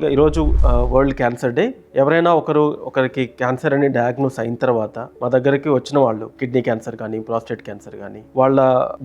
ఈరోజు world cancer day. ఎవరైనా ఒకరికి క్యాన్సర్ అని డయాగ్నోస్ అయిన తర్వాత మా దగ్గరికి వచ్చిన వాళ్ళు కిడ్నీ క్యాన్సర్ కానీ ప్రాస్టేట్ క్యాన్సర్ కానీ వాళ్ళ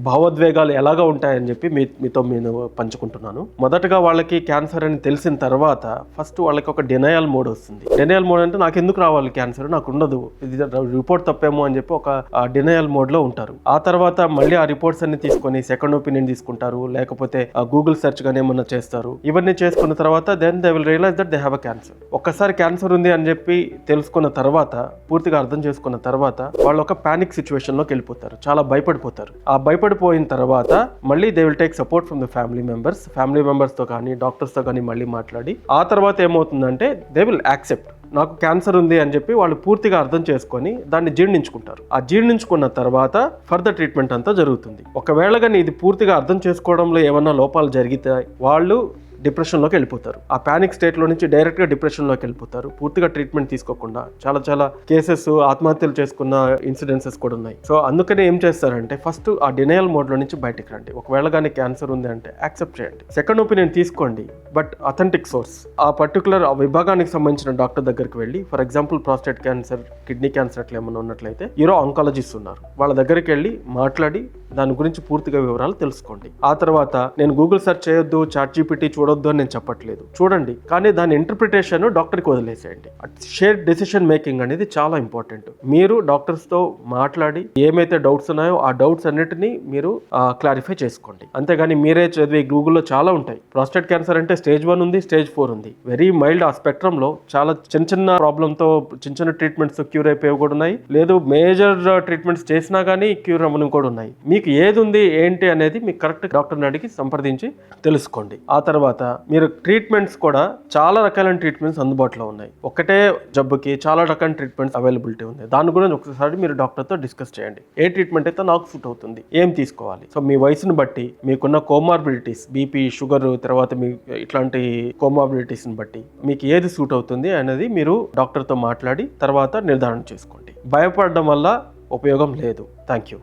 భావోద్వేగాలు ఎలాగా ఉంటాయని చెప్పి మీతో నేను పంచుకుంటున్నాను. మొదటగా వాళ్ళకి క్యాన్సర్ అని తెలిసిన తర్వాత ఫస్ట్ వాళ్ళకి ఒక డినయల్ మోడ్ వస్తుంది. డినయల్ మోడ్ అంటే నాకు ఎందుకు రావాలి క్యాన్సర్, నాకు ఉండదు, ఇది రిపోర్ట్ తప్పేమో అని చెప్పి ఒక డినయల్ మోడ్ లో ఉంటారు. ఆ తర్వాత మళ్ళీ ఆ రిపోర్ట్స్ అన్ని తీసుకొని సెకండ్ ఒపీనియన్ తీసుకుంటారు, లేకపోతే గూగుల్ సెర్చ్ గానీ ఏమన్నా చేస్తారు. ఇవన్నీ చేసుకున్న తర్వాత then they will realise that they have a cancer. ఒక్కసారి క్యాన్సర్ ఉంది అని చెప్పి తెలుసుకున్న తర్వాత, పూర్తిగా అర్థం చేసుకున్న తర్వాత వాళ్ళు ఒక పానిక్ సిచ్యువేషన్ లోకి వెళ్ళిపోతారు, చాలా భయపడిపోతారు. ఆ భయపడిపోయిన తర్వాత మళ్ళీ they will take support from the family members తో కానీ డాక్టర్స్ తో కానీ మళ్ళీ మాట్లాడి ఆ తర్వాత ఏమవుతుందంటే దే విల్ యాక్సెప్ట్ నాకు క్యాన్సర్ ఉంది అని చెప్పి వాళ్ళు పూర్తిగా అర్థం చేసుకొని దాన్ని జీర్ణించుకుంటారు. ఆ జీర్ణించుకున్న తర్వాత ఫర్దర్ ట్రీట్మెంట్ అంతా జరుగుతుంది. ఒకవేళ కానీ ఇది పూర్తిగా అర్థం చేసుకోవడంలో ఏమన్నా లోపాలు జరిగితే వాళ్ళు డిప్రెషన్లోకి వెళ్ళిపోతారు. ఆ పానిక్ స్టేట్లో నుంచి డైరెక్ట్గా డిప్రెషన్లోకి వెళ్ళిపోతారు, పూర్తిగా ట్రీట్మెంట్ తీసుకోకుండా. చాలా కేసెస్ ఆత్మహత్యలు చేసుకున్న ఇన్సిడెన్సెస్ కూడా ఉన్నాయి. సో అందుకనే ఏం చేస్తారంటే ఫస్ట్ ఆ డినయల్ మోడ్లో నుంచి బయటకు రండి. ఒకవేళ కానీ క్యాన్సర్ ఉంది అంటే యాక్సెప్ట్ చేయండి, సెకండ్ ఒపీనియన్ తీసుకోండి, బట్ అథెంటిక్ సోర్స్ ఆ పర్టికులర్ విభాగానికి సంబంధించిన డాక్టర్ దగ్గరికి వెళ్ళి, for example prostate cancer, kidney cancer అట్లా ఏమైనా ఉన్నట్లయితే యూరో ఆంకాలజిస్ట్ ఉన్నారు, వాళ్ళ దగ్గరికి వెళ్ళి మాట్లాడి దాని గురించి పూర్తిగా వివరాలు తెలుసుకోండి. ఆ తర్వాత నేను గూగుల్ సెర్చ్ చేయొద్దు, చాట్‌జీపీటీ చూడొద్దు అని నేను చెప్పట్లేదు, చూడండి, కానీ దాని ఇంటర్ప్రిటేషన్ డాక్టర్కి వదిలేసేయండి. షేర్ డెసిషన్ మేకింగ్ అనేది చాలా ఇంపార్టెంట్. మీరు డాక్టర్స్తో మాట్లాడి ఏమైతే డౌట్స్ ఉన్నాయో ఆ డౌట్స్ అన్నిటినీ మీరు క్లారిఫై చేసుకోండి. అంతేగాని మీరే చదివి గూగుల్లో చాలా ఉంటాయి. ప్రాస్టేట్ క్యాన్సర్ అంటే స్టేజ్ 1 ఉంది, స్టేజ్ 4 ఉంది, వెరీ మైల్డ్. ఆ స్పెక్ట్రంలో చాలా చిన్న ప్రాబ్లంతో చిన్న ట్రీట్మెంట్స్ క్యూర్ అయిపోయి కూడా ఉన్నాయి, లేదు మేజర్ ట్రీట్మెంట్స్ చేసినా కానీ క్యూర్ అవ్వడం కూడా ఉన్నాయి. మీకు ఏది ఉంది ఏంటి అనేది మీకు కరెక్ట్ డాక్టర్ని అడిగి సంప్రదించి తెలుసుకోండి. ఆ తర్వాత మీరు ట్రీట్మెంట్స్ కూడా చాలా రకాలైన ట్రీట్మెంట్స్ అందుబాటులో ఉన్నాయి. ఒకటే జబ్బుకి చాలా రకాల ట్రీట్మెంట్స్ అవైలబిలిటీ ఉంది. దాని గురించి ఒకసారి మీరు డాక్టర్తో డిస్కస్ చేయండి. ఏ ట్రీట్మెంట్ అయితే నాకు సూట్ అవుతుంది, ఏం తీసుకోవాలి. సో మీ వయసును బట్టి, మీకున్న కోమార్బిడిటీస్, బీపీ, షుగర్, తర్వాత మీ ఇట్లాంటి కోమార్బిడిటీస్ని బట్టి మీకు ఏది సూట్ అవుతుంది అనేది మీరు డాక్టర్తో మాట్లాడి తర్వాత నిర్ధారణ చేసుకోండి. భయపడడం వల్ల ఉపయోగం లేదు. Thank you.